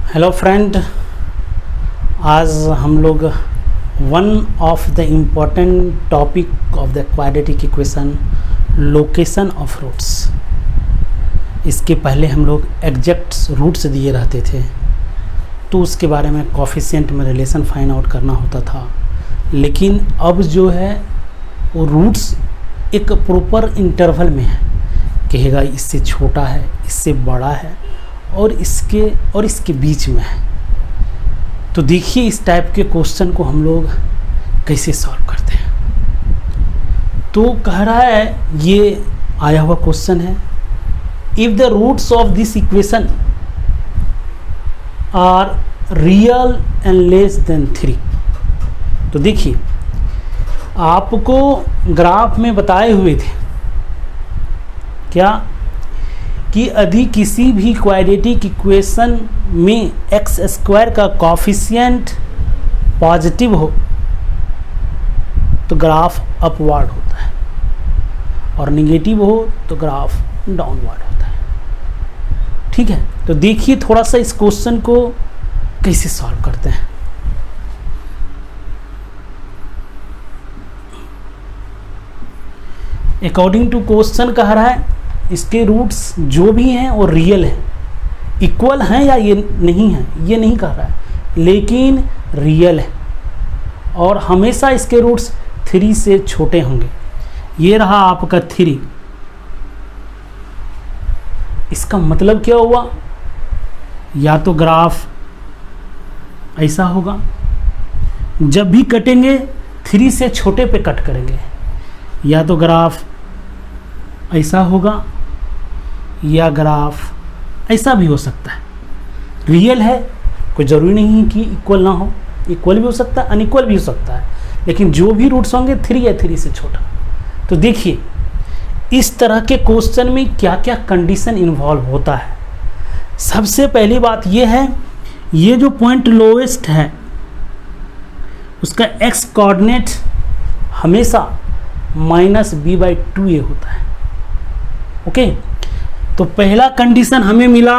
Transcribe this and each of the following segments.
Hello friend, आज हम लोग one of the important topic of the quadratic equation, location of roots. इसके पहले हम लोग एग्जैक्ट रूट्स दिए रहते थे तो उसके बारे में कोफिशिएंट में रिलेशन फाइंड आउट करना होता था, लेकिन अब जो है वो रूट्स एक प्रॉपर इंटरवल में है, कहेगा इससे छोटा है, इससे बड़ा है और इसके बीच में है। तो देखिए इस टाइप के क्वेश्चन को हम लोग कैसे सॉल्व करते हैं। तो कह रहा है, ये आया हुआ क्वेश्चन है, if the roots of this equation are real and less than 3। तो देखिए आपको ग्राफ में बताए हुए थे क्या कि यदि किसी भी क्वाड्रेटिक इक्वेशन में एक्स स्क्वायर का कोफिशिएंट पॉजिटिव हो तो ग्राफ अपवर्ड होता है और निगेटिव हो तो ग्राफ डाउनवर्ड होता है। ठीक है, तो देखिए थोड़ा सा इस क्वेश्चन को कैसे सॉल्व करते हैं। अकॉर्डिंग टू क्वेश्चन कह रहा है इसके रूट्स जो भी हैं वो रियल है, इक्वल हैं या ये नहीं है, ये नहीं कह रहा है, लेकिन रियल है और हमेशा इसके रूट्स 3 से छोटे होंगे। ये रहा आपका 3। इसका मतलब क्या हुआ, या तो ग्राफ ऐसा होगा, जब भी कटेंगे 3 से छोटे पे कट करेंगे, या तो ग्राफ ऐसा होगा या ग्राफ ऐसा भी हो सकता है। रियल है, कोई ज़रूरी नहीं है कि इक्वल ना हो, इक्वल भी हो सकता है, अनइक्वल भी हो सकता है, लेकिन जो भी रूट्स होंगे 3 या 3 से छोटा। तो देखिए इस तरह के क्वेश्चन में क्या क्या कंडीशन इन्वॉल्व होता है। सबसे पहली बात यह है, ये जो पॉइंट लोएस्ट है उसका एक्स कोऑर्डिनेट हमेशा -b/2a होता है। ओके, तो पहला कंडीशन हमें मिला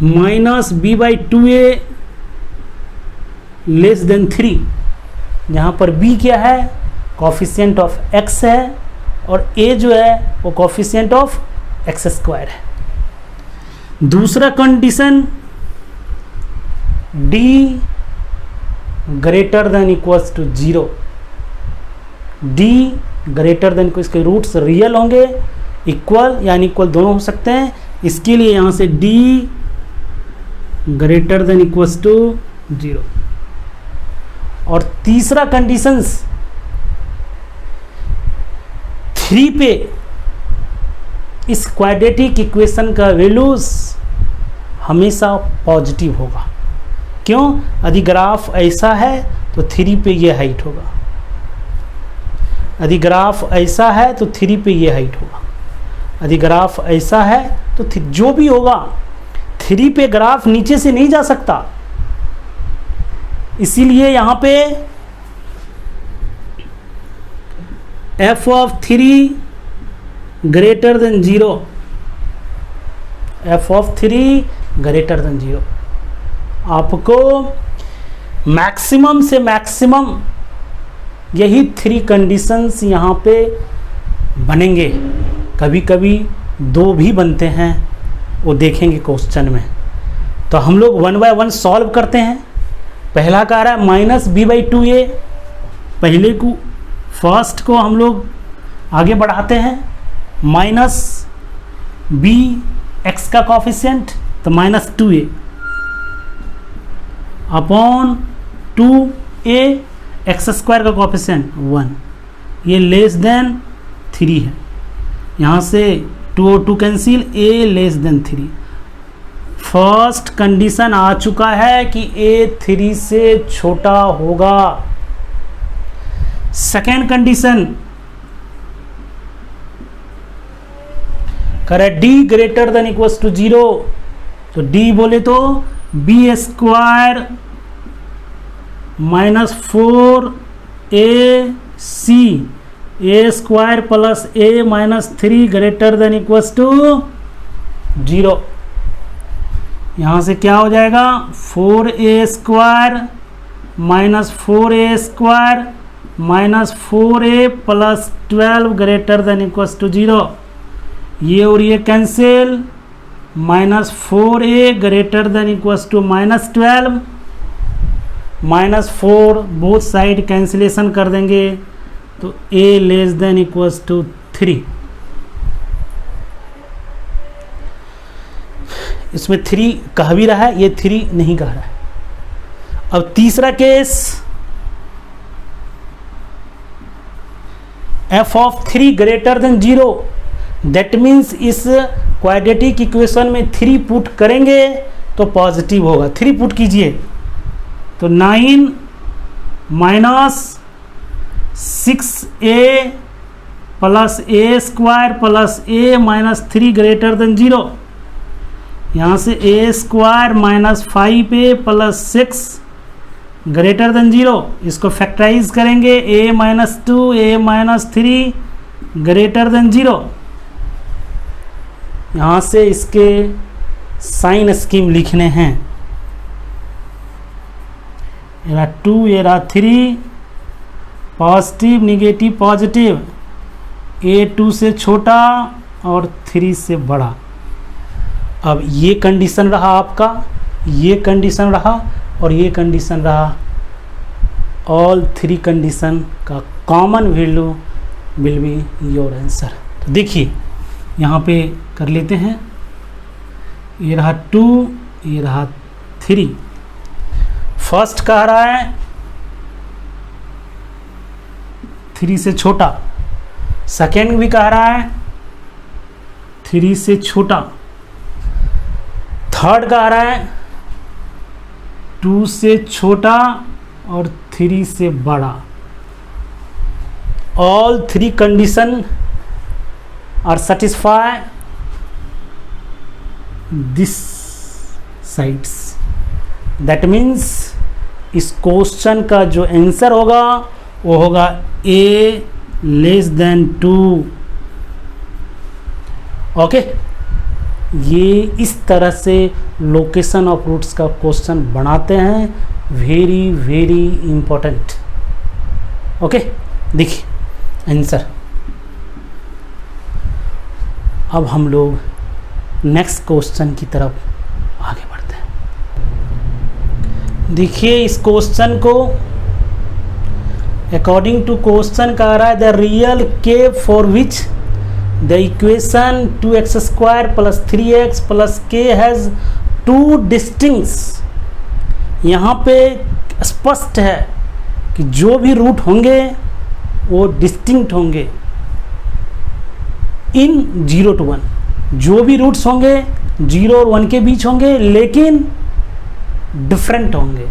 -b/2a लेस देन 3, जहाँ पर b क्या है, कोफिशिएंट ऑफ x है और a जो है वो कोफिशिएंट ऑफ x² है। दूसरा condition d greater than equals to 0, d greater than को, इसके रूट्स रियल होंगे, इक्वल या अनइक्वल दोनों हो सकते हैं। इसके लिए यहाँ से d greater than equals to 0। और तीसरा कंडीशंस 3 पे इस क्वाड्रेटिक इक्वेशन का वैल्यूज हमेशा पॉजिटिव होगा। क्यों, यदि ग्राफ ऐसा है तो 3 पे ये हाइट होगा, यदि ग्राफ ऐसा है तो 3 पे ये हाइट होगा, यदि ग्राफ ऐसा है तो जो भी होगा 3 पे ग्राफ नीचे से नहीं जा सकता। इसीलिए यहाँ पे f of 3 greater than 0, f of 3 greater than 0, आपको मैक्सिमम से मैक्सिमम यही 3 कंडीशंस यहाँ पे बनेंगे। कभी कभी 2 भी बनते हैं, वो देखेंगे क्वेश्चन में। तो हम लोग 1 बाय 1 सॉल्व करते हैं। पहला कह रहा है -b/2a, पहले को फर्स्ट को हम लोग आगे बढ़ाते हैं, -b x का कोफिशिएंट तो -2a अपॉन 2a x² का कोफिशिएंट 1, ये लेस देन 3 है। यहाँ से 2 और 2 cancel, a less than 3। First condition आ चुका है कि a 3 से छोटा होगा। सेकेंड कंडीशन करे d greater than equals to 0, तो d बोले तो b² -4ac a square plus a minus 3 greater than equals to 0। यहाँ से क्या हो जाएगा 4a square minus 4a square minus 4a plus 12 greater than equals to 0। ये और ये cancel, minus 4a greater than equals to minus 12 minus 4 both side cancellation कर देंगे तो a less than equals to 3। इसमें 3 कह भी रहा है, ये 3 नहीं कह रहा है। अब तीसरा case, f of 3 greater than 0, that means इस क्वाड्रेटिक इक्वेशन में 3 पुट करेंगे तो पॉजिटिव होगा। 3 पुट कीजिए तो 9 minus 6a plus a square plus a minus 3 greater than 0। यहाँ से a square minus 5a plus 6 greater than 0, इसको फैक्टराइज करेंगे a minus 2 a minus 3 greater than 0। यहाँ से इसके साइन स्कीम लिखने हैं, ये रहा 2 ये रहा 3, पॉजिटिव निगेटिव पॉजिटिव, a 2 से छोटा और 3 से बड़ा। अब ये कंडीशन रहा आपका, ये कंडीशन रहा और ये कंडीशन रहा। ऑल 3 कंडीशन का common value will be your answer. तो देखिए यहाँ पे कर लेते हैं, ये रहा 2 ये रहा 3। फर्स्ट कह रहा है 3 से छोटा, सेकेंड भी कह रहा है 3 से छोटा, थर्ड कह रहा है 2 से छोटा और 3 से बड़ा। All 3 condition are satisfy this sides, that means इस क्वेश्चन का जो आंसर होगा वो होगा a लेस देन 2। ओके, ये इस तरह से लोकेशन ऑफ रूट्स का क्वेश्चन बनाते हैं, वेरी वेरी इंपॉर्टेंट। ओके, देखिए आंसर। अब हम लोग नेक्स्ट क्वेश्चन की तरफ आगे बढ़ते हैं। देखिए इस क्वेश्चन को अकॉर्डिंग टू क्वेश्चन कह रहा है द रियल के for which the equation 2x square plus 3x plus k has 2 डिस्टिंक्ट्स। यहाँ पे स्पष्ट है कि जो भी रूट होंगे वो डिस्टिंक्ट होंगे इन 0 to 1। जो भी रूट्स होंगे 0 और 1 के बीच होंगे लेकिन डिफरेंट होंगे।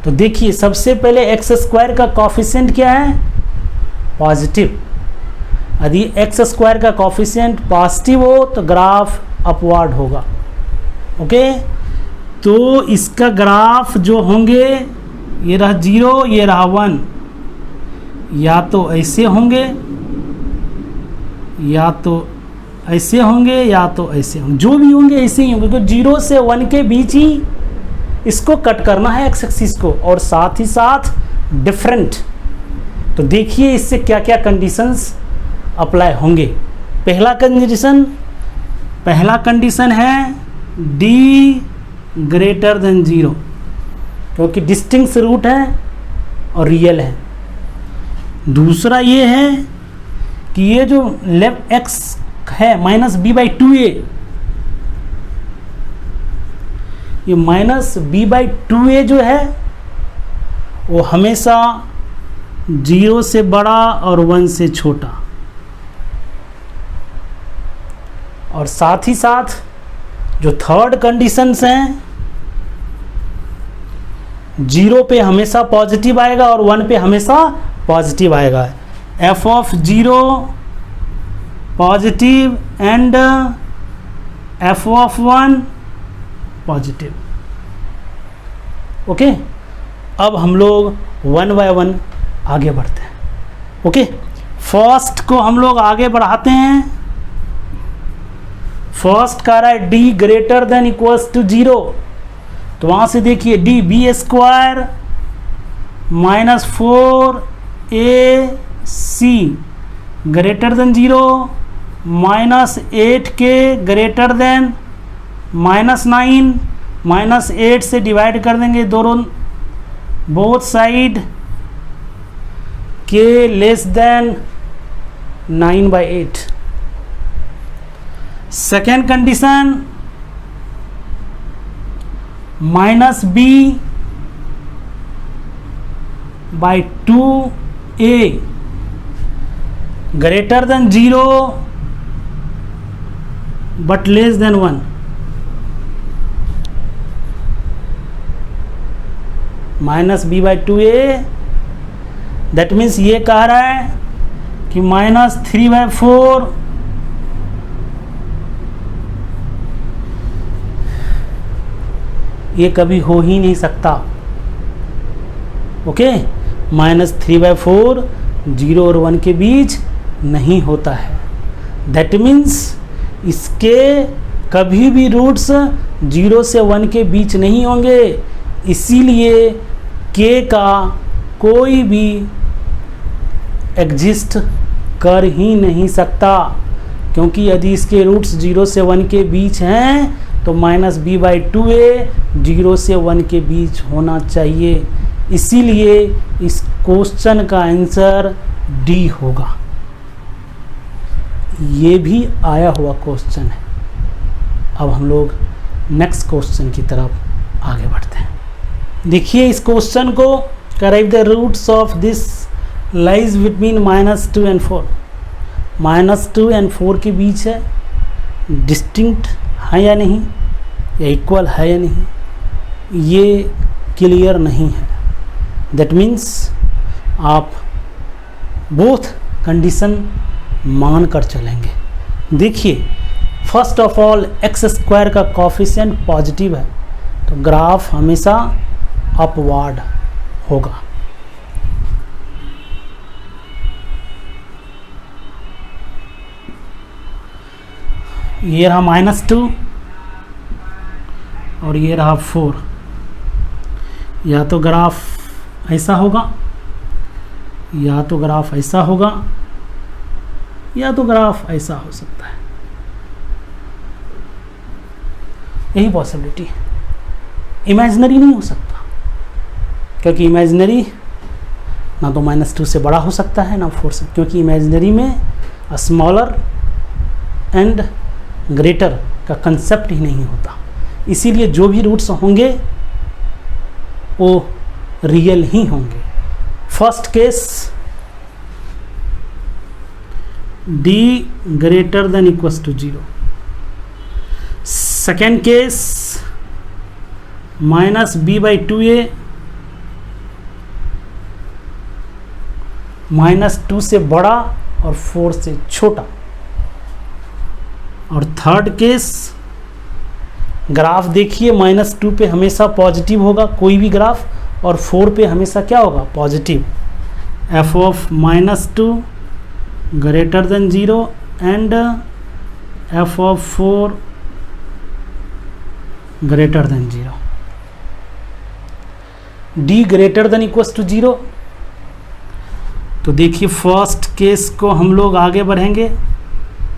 तो देखिए सबसे पहले एक्स स्क्वायर का कॉफिशिएंट क्या है, पॉजिटिव। यदि एक्स स्क्वायर का कॉफिशिएंट पॉजिटिव हो तो ग्राफ अपवर्ड होगा। ओके, तो इसका ग्राफ जो होंगे ये रहा 0 ये रहा 1, या तो ऐसे होंगे या तो ऐसे होंगे या तो ऐसे होंगे, जो भी होंगे ऐसे ही होंगे, क्योंकि 0 से 1 के बीच ही इसको कट करना है एक्स एक्सिस को, और साथ ही साथ डिफरेंट। तो देखिए इससे क्या क्या कंडीशंस अप्लाई होंगे। पहला कंडीशन है d ग्रेटर देन 0, क्योंकि डिस्टिंक्ट रूट है और रियल है। दूसरा ये है कि ये जो लेफ्ट x है माइनस b/2a, ये माइनस b/2a जो है वो हमेशा 0 से बड़ा और 1 से छोटा, और साथ ही साथ जो थर्ड कंडीशंस हैं 0 पे हमेशा पॉजिटिव आएगा और 1 पे हमेशा पॉजिटिव आएगा। f of 0 positive and f of 1 positive. Okay, अब हम लोग 1 बाय 1 आगे बढ़ते हैं। ओके, फर्स्ट को हम लोग आगे बढ़ाते हैं। फर्स्ट कह रहा है D greater than equals to 0, तो वहां से देखिए D B square minus 4ac greater than 0 minus 8k greater than -9, -8 से डिवाइड कर देंगे दोनों both side, k less than 9/8। Second condition -b/2a greater than 0 but less than 1। -b/2a that means ये कह रहा है कि -3/4 ये कभी हो ही नहीं सकता। ओके, -3/4 0 और 1 के बीच नहीं होता है। दैट मीन्स इसके कभी भी रूट्स 0 से 1 के बीच नहीं होंगे, इसीलिए k का कोई भी एग्जिस्ट कर ही नहीं सकता, क्योंकि यदि इसके रूट्स 0 से 1 के बीच हैं तो -b/2a 0 से 1 के बीच होना चाहिए। इसीलिए इस क्वेश्चन का आंसर डी होगा। ये भी आया हुआ क्वेश्चन है। अब हम लोग नेक्स्ट क्वेश्चन की तरफ आगे बढ़ते हैं। देखिए इस क्वेश्चन को, कराइव the roots of this lies between -2 and 4। -2 and 4 के बीच है, डिस्टिंक्ट है या नहीं, या इक्वल है या नहीं, ये क्लियर नहीं है। दैट मीन्स आप बोथ कंडीशन मान कर चलेंगे। देखिए फर्स्ट ऑफ ऑल x² का कोफिशिएंट पॉजिटिव है, तो ग्राफ हमेशा अपवार्ड होगा। ये रहा -2 और ये रहा 4। या तो ग्राफ ऐसा होगा, या तो ग्राफ ऐसा होगा, या तो ग्राफ ऐसा हो सकता है। यही पॉसिबिलिटी है। इमेजिनरी नहीं हो सकता, क्योंकि इमेजिनरी ना तो -2 से बड़ा हो सकता है ना 4 से, क्योंकि इमेजिनरी में स्मॉलर एंड ग्रेटर का कंसेप्ट ही नहीं होता। इसीलिए जो भी रूट्स होंगे वो रियल ही होंगे। First case d greater than equals to 0। Second case -b/2a -2 से बड़ा और 4 से छोटा। और थर्ड केस ग्राफ देखिए, -2 पे हमेशा पॉजिटिव होगा कोई भी ग्राफ, और 4 पे हमेशा क्या होगा, positive. f of -2 greater than 0 and f of 4 greater than 0। d greater than equals to 0। तो देखिए फर्स्ट केस को हम लोग आगे बढ़ेंगे,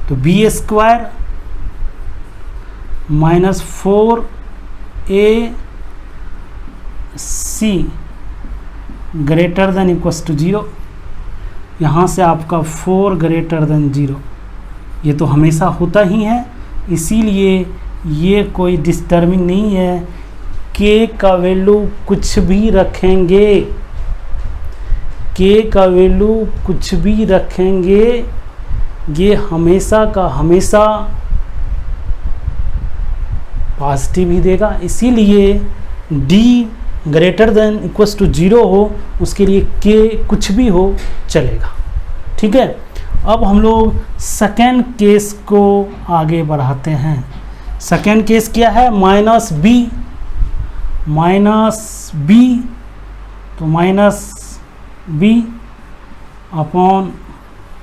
तो b² -4ac greater than equals to 0। यहाँ से आपका 4 ग्रेटर देन 0, ये तो हमेशा होता ही है, इसीलिए ये कोई डिस्टर्बिंग नहीं है। k का वैल्यू कुछ भी रखेंगे, k का वैल्यू कुछ भी रखेंगे, ये हमेशा का हमेशा पॉजिटिव ही देगा। इसीलिए d greater than equals to 0 हो, उसके लिए k कुछ भी हो चलेगा। ठीक है, अब हम लोग सेकेंड केस को आगे बढ़ाते हैं। सेकेंड केस क्या है, -b -b, तो -b अपॉन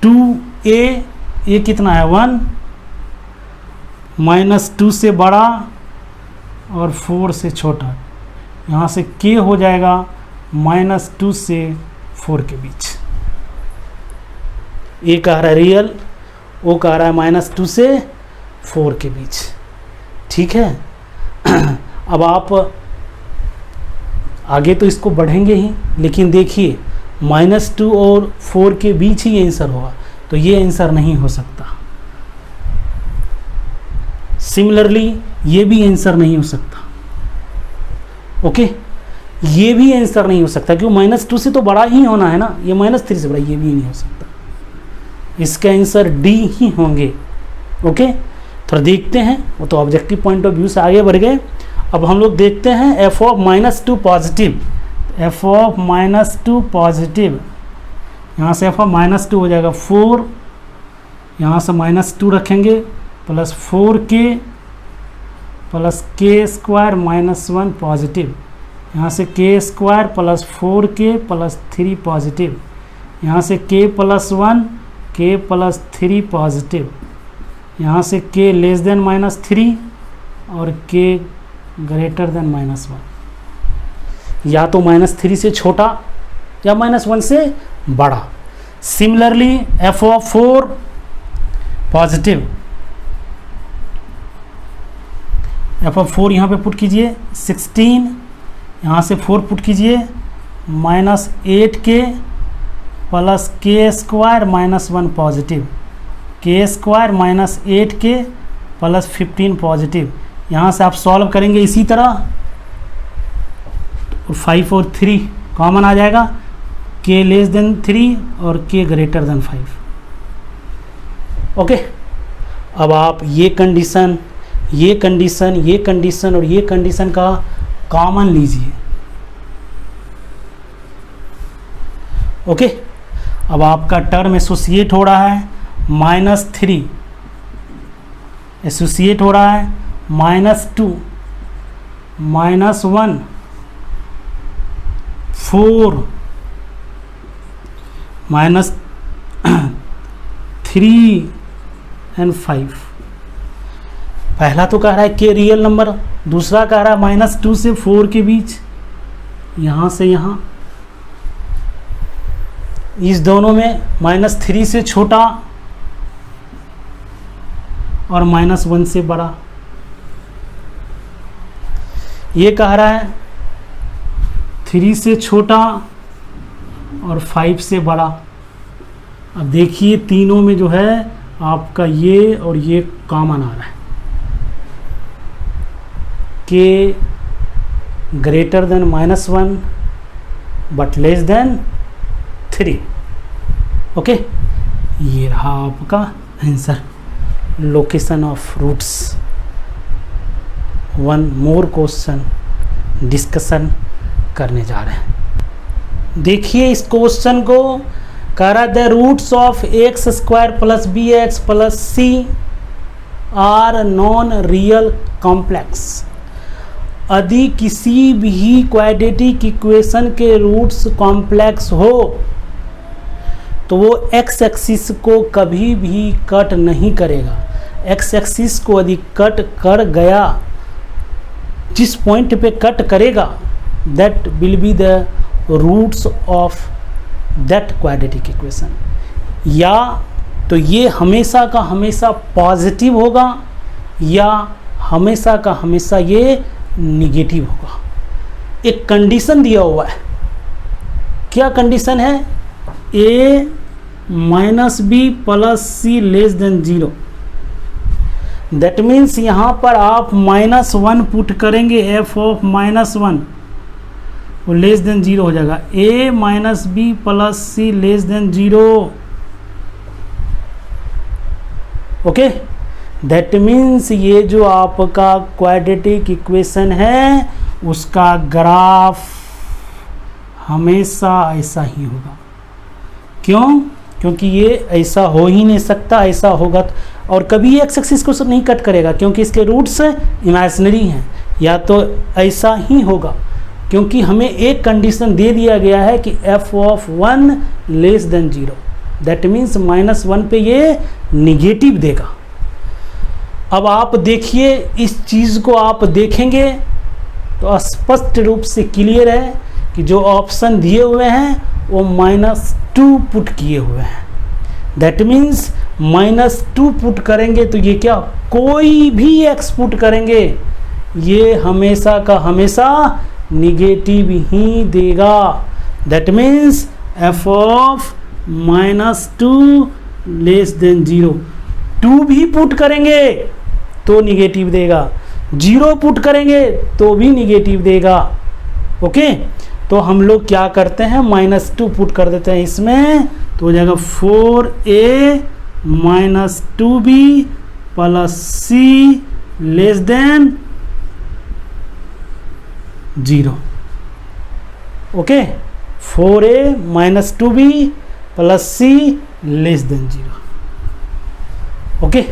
2a, ये कितना है 1, -2 से बड़ा और 4 से छोटा, यहाँ से k हो जाएगा -2 से 4 के बीच। ए कह रहा है रियल, ओ कह रहा है -2 से 4 के बीच। ठीक है। अब आप आगे तो इसको बढ़ेंगे ही, लेकिन देखिए -2 और 4 के बीच ही आंसर होगा, तो ये आंसर नहीं हो सकता। सिमिलरली ये भी आंसर नहीं हो सकता। ओके, ये भी आंसर नहीं हो सकता क्यों, -2 से तो बड़ा ही होना है ना, ये -3 से बड़ा, ये भी नहीं हो सकता। इसके आंसर डी ही होंगे। ओके, थोड़ा देखते हैं, वो तो ऑब्जेक्टिव पॉइंट ऑफ व्यू से आगे बढ़ गए। अब हम लोग देखते हैं F of -2 positive, F of -2 positive, यहाँ से एफ ऑफ -2 हो जाएगा 4, यहाँ से -2 रखेंगे plus 4k plus k² -1 positive, यहाँ से k² plus 4k plus 3 positive, यहाँ से k plus 1 k plus 3 positive, यहाँ से k लेस देन -3 और k ग्रेटर देन -1, या तो -3 से छोटा या -1 से बड़ा। Similarly f of 4 positive, f of 4 यहाँ पे पुट कीजिए 16, यहाँ से 4 पुट कीजिए -8k plus k² -1 positive, k² -8k plus 15 positive. यहाँ से आप सॉल्व करेंगे इसी तरह, 5 और 3 कॉमन आ जाएगा, k लेस देन 3 और k ग्रेटर देन 5। ओके, अब आप ये कंडीशन, ये कंडीशन, ये कंडीशन और ये कंडीशन का कॉमन लीजिए। ओके, अब आपका टर्म एसोसिएट हो रहा है -3, एसोसिएट हो रहा है -2, -1, 4, -3 एंड 5। पहला तो कह रहा है के रियल नंबर, दूसरा कह रहा है -2 से 4 के बीच, यहाँ से यहाँ, इस दोनों में -3 से छोटा और -1 से बड़ा। ये कह रहा है 3 से छोटा और 5 से बड़ा। अब देखिए तीनों में जो है आपका ये और ये कॉमन आ रहा है, K greater than -1 but less than 3। Okay, ये रहा आपका answer, location of roots. One more question discussion करने जा रहे हैं। देखिए इस क्वेश्चन को, कह रहा the roots of x² plus bx plus c are non real complex. यदि किसी भी क्वाड्रेटिक इक्वेशन के रूट्स कॉम्प्लेक्स हो तो वो x एक्सिस को कभी भी कट नहीं करेगा। x एक्सिस को यदि कट कर गया, जिस पॉइंट पे कट करेगा, that will be the roots of that quadratic equation. या तो ये हमेशा का हमेशा पॉजिटिव होगा या हमेशा का हमेशा ये निगेटिव होगा। एक कंडीशन दिया हुआ है, क्या कंडीशन है, a - b plus c less than 0। That means यहाँ पर आप -1 पुट करेंगे, f ऑफ -1 वो लेस देन 0 हो जाएगा, a - b plus c less than 0। Okay, that means ये जो आपका क्वाड्रेटिक इक्वेशन है उसका ग्राफ हमेशा ऐसा ही होगा। क्यों? क्योंकि ये ऐसा हो ही नहीं सकता, ऐसा होगा तो, और कभी एक्स एक्सिस को नहीं कट करेगा क्योंकि इसके रूट्स इमेजिनरी हैं। या तो ऐसा ही होगा क्योंकि हमें एक कंडीशन दे दिया गया है कि f of 1 less than 0। That means -1 पे ये निगेटिव देगा। अब आप देखिए, इस चीज़ को आप देखेंगे तो स्पष्ट रूप से क्लियर है कि जो ऑप्शन दिए हुए हैं वो -2 पुट किए हुए हैं। दैट मीन्स -2 पुट करेंगे तो ये क्या, कोई भी एक्स पुट करेंगे ये हमेशा का हमेशा निगेटिव ही देगा। That means f of -2 less than 0। 2 भी पुट करेंगे तो निगेटिव देगा, 0 पुट करेंगे तो भी निगेटिव देगा। ओके, तो हम लोग क्या करते हैं, -2 पुट कर देते हैं इसमें, तो हो जाएगा 4a - 2b plus c less than 0। Okay, 4a - 2b plus c less than 0। Okay,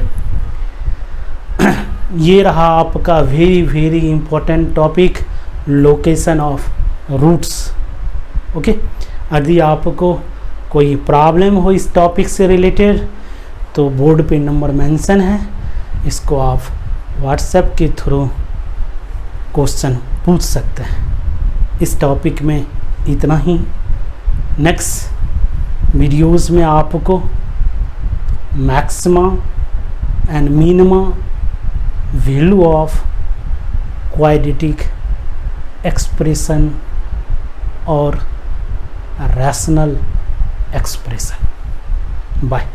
ये रहा आपका very very important topic, location of roots. Okay, यदि आपको कोई प्रॉब्लम हो इस टॉपिक से रिलेटेड तो बोर्ड पे नंबर मेंशन है, इसको आप व्हाट्सएप के थ्रू क्वेश्चन पूछ सकते हैं। इस टॉपिक में इतना ही। नेक्स्ट वीडियोस में आपको maxima and minima value of quadratic expression और रैशनल एक्सप्रेशन। बाय।